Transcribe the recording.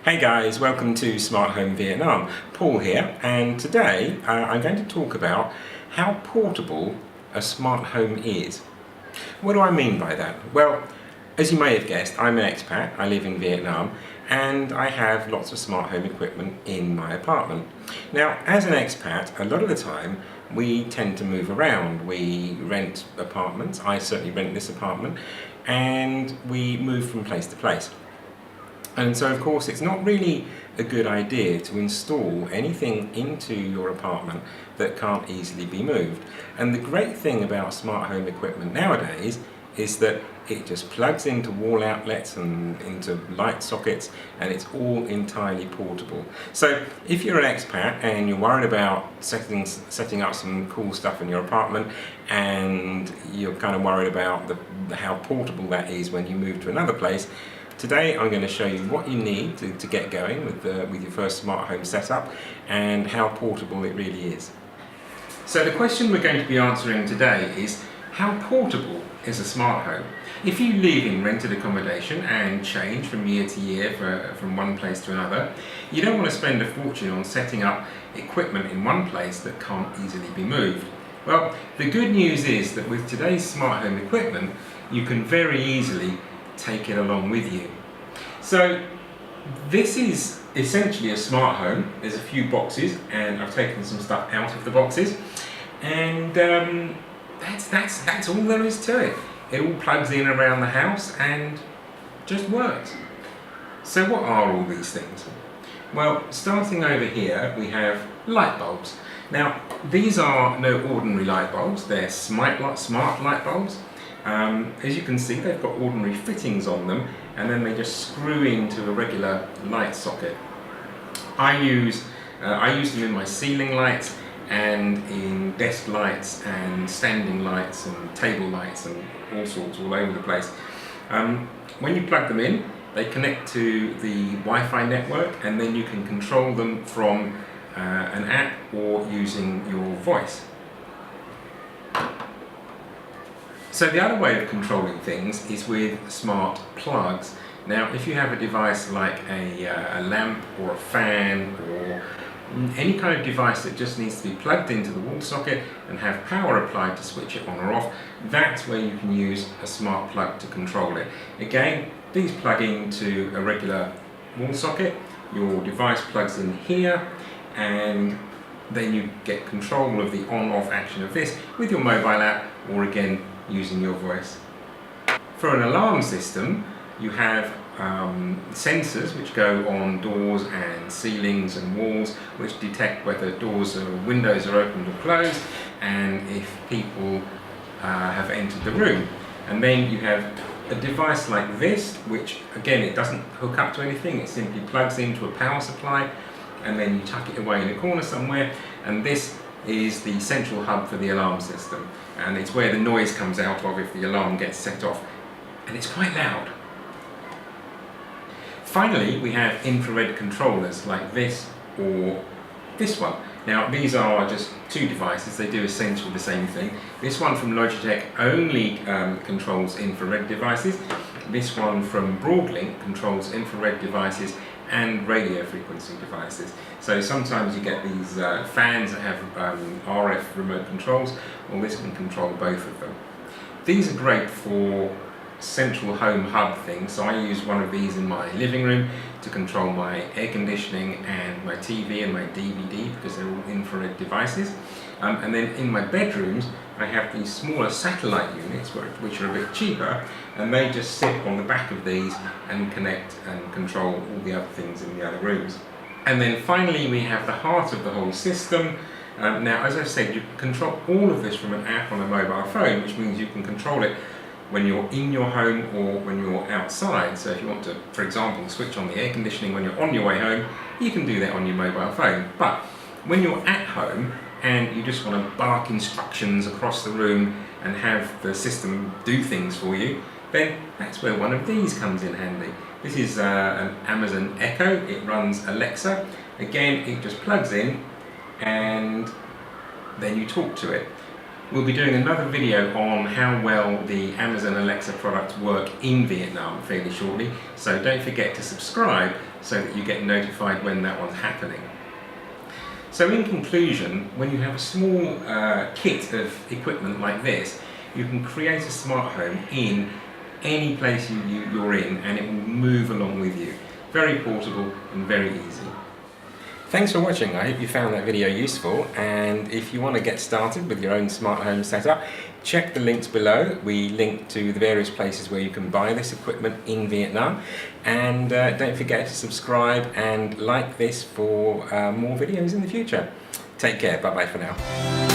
Hey guys, welcome to Smart Home Vietnam. Paul here, and today I'm going to talk about how portable a smart home is. What do I mean by that? Well, as you may have guessed, I'm an expat. I live in Vietnam and I have lots of smart home equipment in my apartment. Now, as an expat, a lot of the time we tend to move around. We rent apartments. I certainly rent this apartment, and we move from place to place. And so of course it's not really a good idea to install anything into your apartment that can't easily be moved. And the great thing about smart home equipment nowadays is that it just plugs into wall outlets and into light sockets, and it's all entirely portable. So if you're an expat and you're worried about setting up some cool stuff in your apartment, and you're kind of worried about how portable that is when you move to another place, today I'm going to show you what you need to get going with your first smart home setup and how portable it really is. So the question we're going to be answering today is, how portable is a smart home? If you live in rented accommodation and change from year to year from one place to another, you don't want to spend a fortune on setting up equipment in one place that can't easily be moved. Well, the good news is that with today's smart home equipment, you can very easily take it along with you. So this is essentially a smart home. There's a few boxes and I've taken some stuff out of the boxes, and that's all there is to it. It all plugs in around the house and just works. So what are all these things? Well, starting over here we have light bulbs. Now these are no ordinary light bulbs, they're smart light bulbs. As you can see, they've got ordinary fittings on them, and then they just screw into a regular light socket. I use them in my ceiling lights and in desk lights and standing lights and table lights and all sorts all over the place. When you plug them in, they connect to the Wi-Fi network, and then you can control them from an app or using your voice. So the other way of controlling things is with smart plugs. Now if you have a device like a lamp or a fan or any kind of device that just needs to be plugged into the wall socket and have power applied to switch it on or off, that's where you can use a smart plug to control it. Again, these plug into a regular wall socket, your device plugs in here, and then you get control of the on-off action of this with your mobile app, or again using your voice. For an alarm system, you have sensors which go on doors and ceilings and walls, which detect whether doors or windows are opened or closed, and if people have entered the room. And then you have a device like this, which again, it doesn't hook up to anything, it simply plugs into a power supply, and then you tuck it away in a corner somewhere, and this is the central hub for the alarm system, and it's where the noise comes out of if the alarm gets set off, and it's quite loud. Finally, we have infrared controllers like this or this one. Now these are just two devices, they do essentially the same thing. This one from Logitech only controls infrared devices. This one from Broadlink controls infrared devices and radio frequency devices. So sometimes you get these fans that have RF remote controls. Well, this can control both of them. These are great for central home hub things. So I use one of these in my living room to control my air conditioning and my TV and my DVD, because they're all infrared devices. And then in my bedrooms I have these smaller satellite units which are a bit cheaper, and they just sit on the back of these and connect and control all the other things in the other rooms. And then finally we have the heart of the whole system. Now, as I said, you can control all of this from an app on a mobile phone, which means you can control it when you're in your home or when you're outside. So if you want to, for example, switch on the air conditioning when you're on your way home, you can do that on your mobile phone. But when you're at home and you just want to bark instructions across the room and have the system do things for you, then that's where one of these comes in handy. This is an Amazon Echo. It runs Alexa. Again, it just plugs in and then you talk to it. We'll be doing another video on how well the Amazon Alexa products work in Vietnam fairly shortly, so don't forget to subscribe so that you get notified when that one's happening. So in conclusion, when you have a small kit of equipment like this, you can create a smart home in any place you're in, and it will move along with you. Very portable and very easy. Thanks for watching. I hope you found that video useful, and if you want to get started with your own smart home setup, check the links below. We link to the various places where you can buy this equipment in Vietnam, and don't forget to subscribe and like this for more videos in the future. Take care. Bye bye for now.